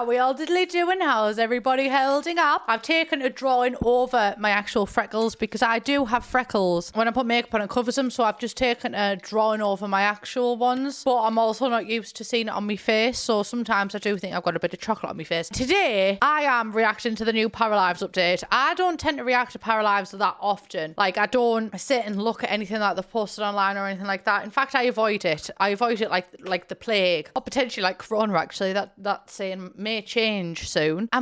how we all diddly doing? How's everybody holding up? I've taken a drawing over my actual freckles because I do have freckles. When I put makeup on, it covers them, so I've just taken a drawing over my actual ones. But I'm also not used to seeing it on my face, so sometimes I do think I've got a bit of chocolate on my face. Today, I am reacting to the new Paralives update. I don't tend to react to Paralives that often. Like, I don't sit and look at anything that they've posted online or anything like that. In fact, I avoid it. I avoid it like the plague. Or potentially like Corona, actually. That saying may change soon. I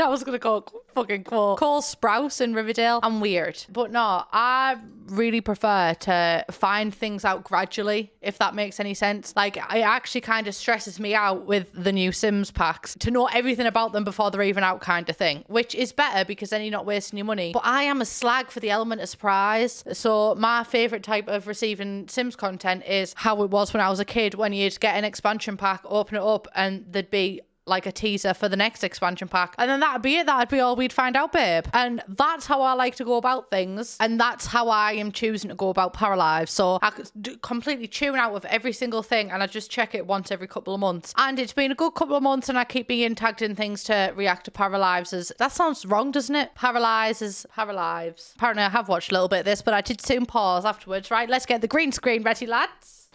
was going to go fucking Cole Sprouse in Riverdale. I'm weird. But no, I really prefer to find things out gradually, if that makes any sense. Like, it actually kind of stresses me out with the new Sims packs to know everything about them before they're even out kind of thing, which is better because then you're not wasting your money. But I am a slag for the element of surprise. So my favourite type of receiving Sims content is how it was when I was a kid, when you'd get an expansion pack, open it up, and there'd be like a teaser for the next expansion pack, and then that'd be it. That'd be all we'd find out, babe. And that's how I like to go about things, and that's how I am choosing to go about Paralives. So I could completely tune out of every single thing, and I just check it once every couple of months. And it's been a good couple of months, and I keep being tagged in things to react to Paralives. As that sounds wrong, doesn't it? Paralives. Apparently I have watched a little bit of this, but I did soon pause afterwards. Right, let's get the green screen ready, lads.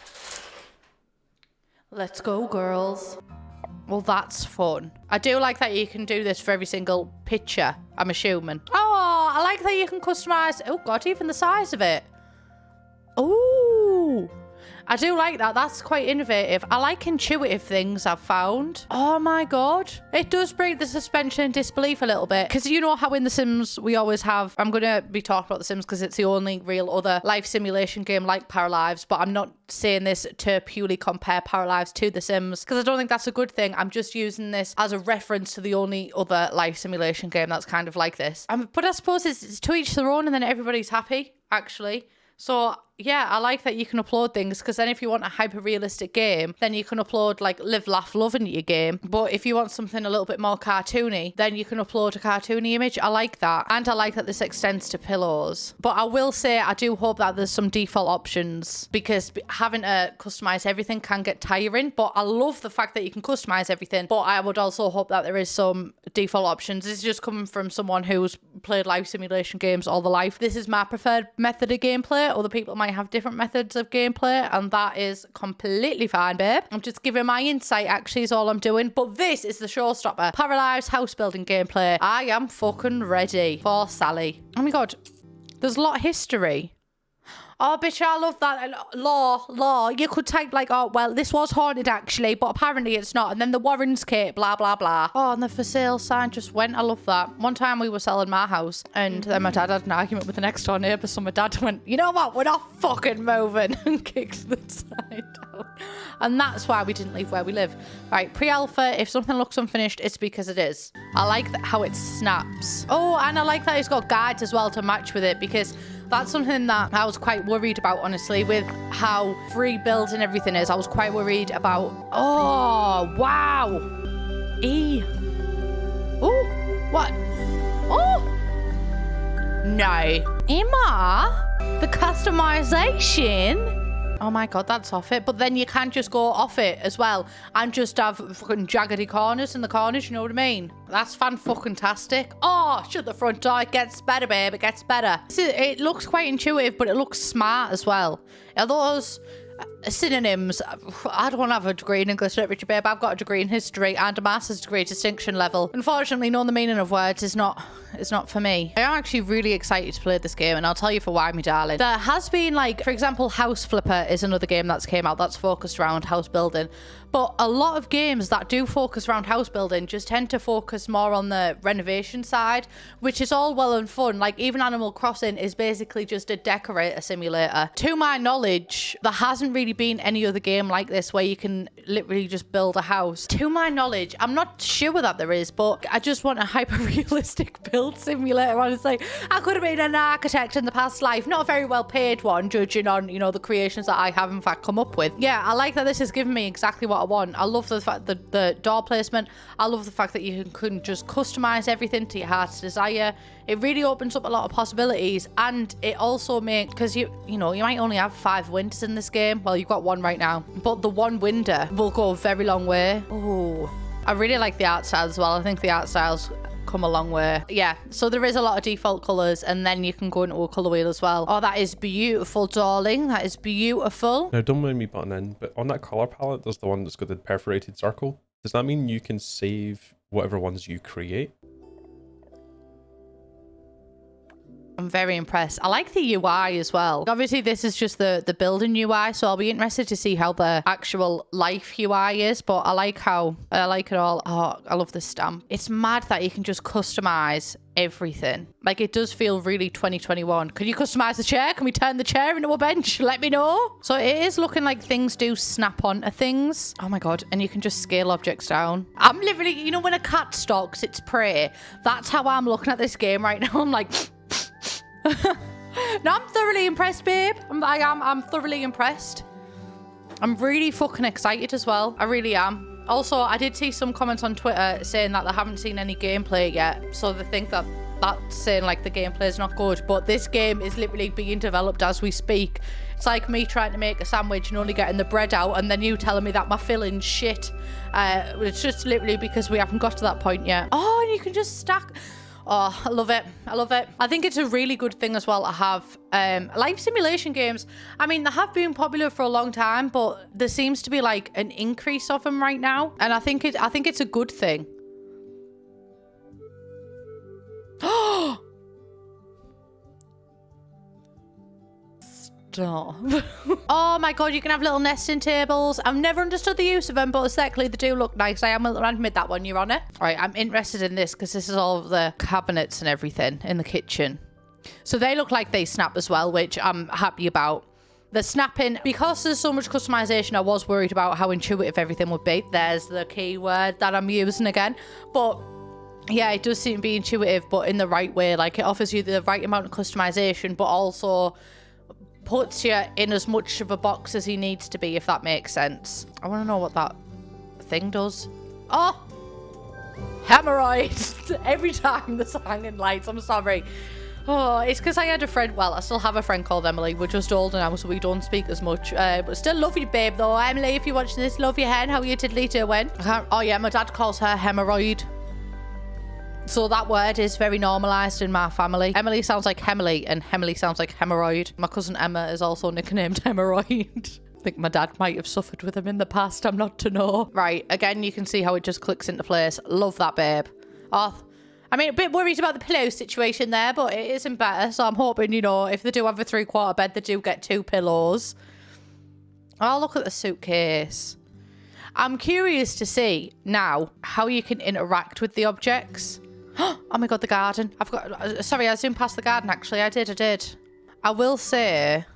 Let's go, girls. Well, that's fun. I do like that you can do this for every single picture, I'm assuming. Oh, I like that you can customize. Oh, God, even the size of it. Ooh. I do like that. That's quite innovative. I like intuitive things I've found. Oh my God. It does break the suspension of disbelief a little bit. Because you know how in The Sims we always have... I'm going to be talking about The Sims because it's the only real other life simulation game like Paralives. But I'm not saying this to purely compare Paralives to The Sims, because I don't think that's a good thing. I'm just using this as a reference to the only other life simulation game that's kind of like this. But I suppose it's to each their own, and then everybody's happy, actually. So, yeah, I like that you can upload things, because then if you want a hyper-realistic game, then you can upload, like, Live, Laugh, Love into your game. But if you want something a little bit more cartoony, then you can upload a cartoony image. I like that. And I like that this extends to pillows. But I will say I do hope that there's some default options, because having to customize everything can get tiring. But I love the fact that you can customize everything. But I would also hope that there is some default options. This is just coming from someone who's played life simulation games all their life. This is my preferred method of gameplay. Other people might have different methods of gameplay, and that is completely fine, babe. I'm just giving my insight, actually, is all I'm doing. But this is the showstopper. Paralives house building gameplay. I am fucking ready for Sally. Oh my God. There's a lot of history. Oh, bitch, I love that. Law. You could type like, oh, well, this was haunted, actually, but apparently it's not. And then the Warrens Kate, blah, blah, blah. Oh, and the for sale sign just went. I love that. One time we were selling my house, and then my dad had an argument with the next door neighbour, so my dad went, you know what? We're not fucking moving, and kicked the sign down. And that's why we didn't leave where we live. Right, pre-alpha, if something looks unfinished, it's because it is. I like how it snaps. Oh, and I like that it's got guides as well to match with it, because that's something that I was quite worried about, honestly, with how free build and everything is. I was quite worried about... Oh, wow. Oh, what? Oh. No. Emma, the customization... Oh my God, that's off it. But then you can just go off it as well and just have fucking jaggedy corners in the corners, you know what I mean? That's fan-fucking-tastic. Oh, shut the front door. It gets better, babe. It gets better. See, it looks quite intuitive, but it looks smart as well. Are those synonyms? I don't have a degree in English literature, babe. I've got a degree in history and a master's degree distinction level. Unfortunately, knowing the meaning of words is not for me. I am actually really excited to play this game, and I'll tell you for why, me darling. There has been, like, for example, House Flipper is another game that's came out that's focused around house building. But a lot of games that do focus around house building just tend to focus more on the renovation side, which is all well and fun. Like, even Animal Crossing is basically just a decorator simulator. To my knowledge, there hasn't really been any other game like this where you can literally just build a house. To my knowledge, I'm not sure that there is, but I just want a hyper-realistic build simulator, honestly. I could have been an architect in the past life. Not a very well paid one, judging on, you know, the creations that I have in fact come up with. Yeah, I like that this has given me exactly what I want. I love the fact that the door placement. I love the fact that you can just customize everything to your heart's desire. It really opens up a lot of possibilities, and it also makes, because you know, you might only have 5 windows in this game. Well, you've got 1 right now, but the 1 window will go a very long way. Oh, I really like the art style as well. I think the art styles come a long way. Yeah, so there is a lot of default colors, and then you can go into a color wheel as well. Oh, that is beautiful, darling. That is beautiful. Now, don't mind me butting in, but on that color palette, there's the one that's got the perforated circle. Does that mean you can save whatever ones you create? I'm very impressed. I like the UI as well. Obviously, this is just the building UI, so I'll be interested to see how the actual life UI is, but I like it all. Oh, I love the stamp. It's mad that you can just customize everything. Like, it does feel really 2021. Can you customize the chair? Can we turn the chair into a bench? Let me know. So it is looking like things do snap onto things. Oh my God. And you can just scale objects down. I'm literally, you know, when a cat stalks its prey, that's how I'm looking at this game right now. I'm like... No, I'm thoroughly impressed, babe. I'm thoroughly impressed. I'm really fucking excited as well. I really am. Also, I did see some comments on Twitter saying that they haven't seen any gameplay yet. So they think that that's saying like the gameplay is not good. But this game is literally being developed as we speak. It's like me trying to make a sandwich and only getting the bread out, and then you telling me that my filling's shit. It's just literally because we haven't got to that point yet. Oh, and you can just stack... Oh, I love it. I love it. I think it's a really good thing as well to have life simulation games. I mean, they have been popular for a long time, but there seems to be like an increase of them right now. And I think it's a good thing. Oh, stop. Oh my God, you can have little nesting tables. I've never understood the use of them, but aesthetically they do look nice. I am going to admit that one, Your Honour. All right, I'm interested in this because this is all of the cabinets and everything in the kitchen. So they look like they snap as well, which I'm happy about. The snapping, because there's so much customization, I was worried about how intuitive everything would be. There's the keyword that I'm using again. But yeah, it does seem to be intuitive, but in the right way. Like, it offers you the right amount of customization, but also puts you in as much of a box as he needs to be, if that makes sense. I want to know what that thing does. Oh! Hemorrhoids! Every time there's hanging lights, I'm sorry. Oh, it's because I had a friend, well, I still have a friend called Emily. We're just older now, so we don't speak as much. But still love you, babe, though. Emily, if you're watching this, love your hen. How are you tiddly to when? Oh, yeah, my dad calls her hemorrhoid. So that word is very normalised in my family. Emily sounds like Hemily, and Hemily sounds like hemorrhoid. My cousin Emma is also nicknamed hemorrhoid. I think my dad might have suffered with him in the past. I'm not to know. Right, again, you can see how it just clicks into place. Love that, babe. Oh, I mean, a bit worried about the pillow situation there, but it isn't better. So I'm hoping, you know, if they do have a 3/4 bed, they do get 2 pillows. Oh, look at the suitcase. I'm curious to see now how you can interact with the objects. Oh my God, the garden. I've got... Sorry, I zoomed past the garden, actually. I did. I will say...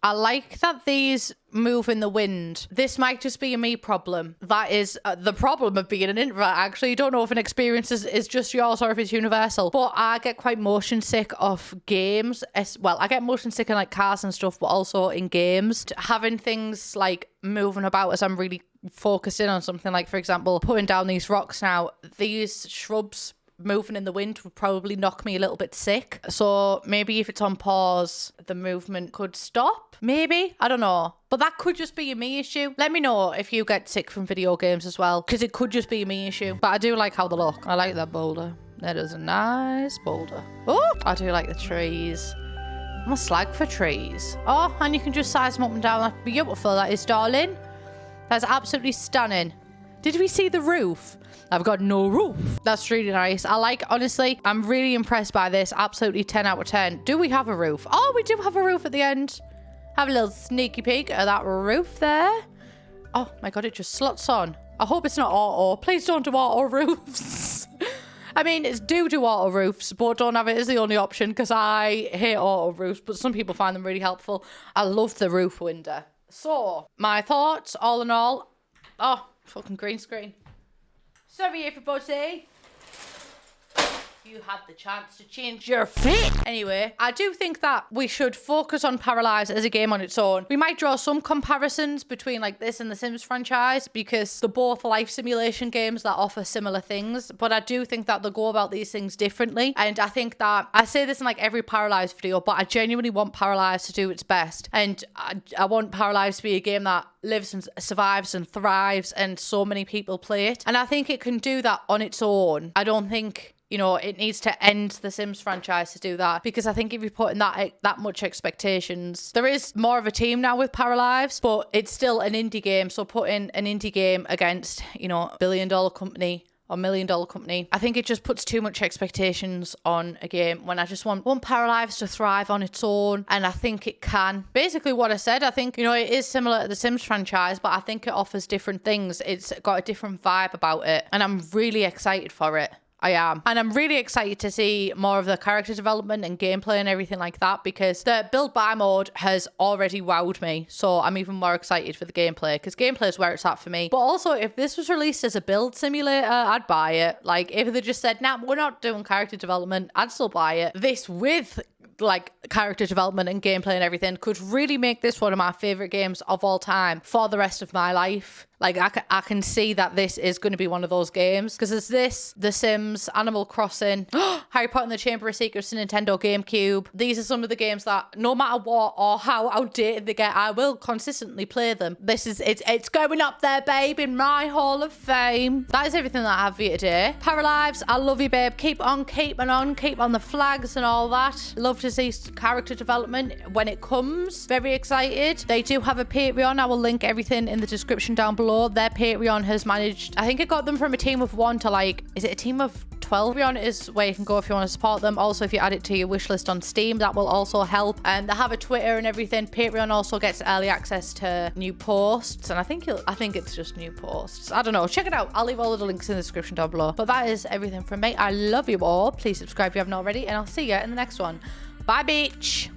I like that these move in the wind. This might just be a me problem. That is the problem of being an introvert, actually. You don't know if an experience is just yours or if it's universal. But I get quite motion sick of games. Well, I get motion sick in like cars and stuff, but also in games. Having things like moving about as I'm really focused in on something, like, for example, putting down these rocks now. These shrubs moving in the wind would probably knock me a little bit sick. So maybe if it's on pause, the movement could stop. Maybe. I don't know. But that could just be a me issue. Let me know if you get sick from video games as well, because it could just be a me issue. But I do like how they look. I like that boulder. That is a nice boulder. Oh, I do like the trees. I'm a slag for trees. Oh, and you can just size them up and down. That's beautiful, that is, darling. That's absolutely stunning. Did we see the roof? I've got no roof. That's really nice. I like, honestly, I'm really impressed by this. Absolutely 10 out of 10. Do we have a roof? Oh, we do have a roof at the end. Have a little sneaky peek at that roof there. Oh my God, it just slots on. I hope it's not auto. Please don't do auto roofs. I mean, it's do auto roofs, but don't have it as the only option because I hate auto roofs, but some people find them really helpful. I love the roof window. So, my thoughts, all in all. Oh, fucking green screen. Sorry, everybody. you had the chance to change your fate. Anyway, I do think that we should focus on Paralives as a game on its own. We might draw some comparisons between like this and the Sims franchise because they're both life simulation games that offer similar things, but I do think that they'll go about these things differently. And I think that I say this in like every Paralives video, but I genuinely want Paralives to do its best. And I want Paralives to be a game that lives and survives and thrives and so many people play it. And I think it can do that on its own. I don't think, you know, it needs to end the Sims franchise to do that, because I think if you put in that much expectations, there is more of a team now with Paralives, but it's still an indie game. So putting an indie game against, you know, $1 billion company or $1 million company, I think it just puts too much expectations on a game when I just want Paralives to thrive on its own, and I think it can. Basically what I said, I think, you know, it is similar to the Sims franchise, but I think it offers different things. It's got a different vibe about it, and I'm really excited for it. I am. And I'm really excited to see more of the character development and gameplay and everything like that, because the build buy mode has already wowed me. So I'm even more excited for the gameplay, because gameplay is where it's at for me. But also, if this was released as a build simulator, I'd buy it. Like, if they just said, nah, we're not doing character development, I'd still buy it. This with like character development and gameplay and everything could really make this one of my favorite games of all time for the rest of my life. Like, I can see that this is going to be one of those games, because there's this, The Sims, Animal Crossing, Harry Potter and the Chamber of Secrets, and Nintendo GameCube. These are some of the games that no matter what or how outdated they get, I will consistently play them. It's going up there, babe, in my Hall of Fame. That is everything that I have for you today. Paralives, I love you, babe. Keep on keeping on. Keep on the flags and all that. Love to see character development when it comes. Very excited. They do have a Patreon. I will link everything in the description down below. Their Patreon has managed, I think it got them from a team of 1 to like, is it a team of 12? Patreon is where you can go if you want to support them. Also, if you add it to your wish list on Steam, that will also help. And they have a Twitter and everything. Patreon also gets early access to new posts, and I think it's just new posts. I don't know. Check it out. I'll leave all of the links in the description down below. But that is everything from me. I love you all. Please subscribe if you haven't already, and I'll see you in the next one. Bye, beach.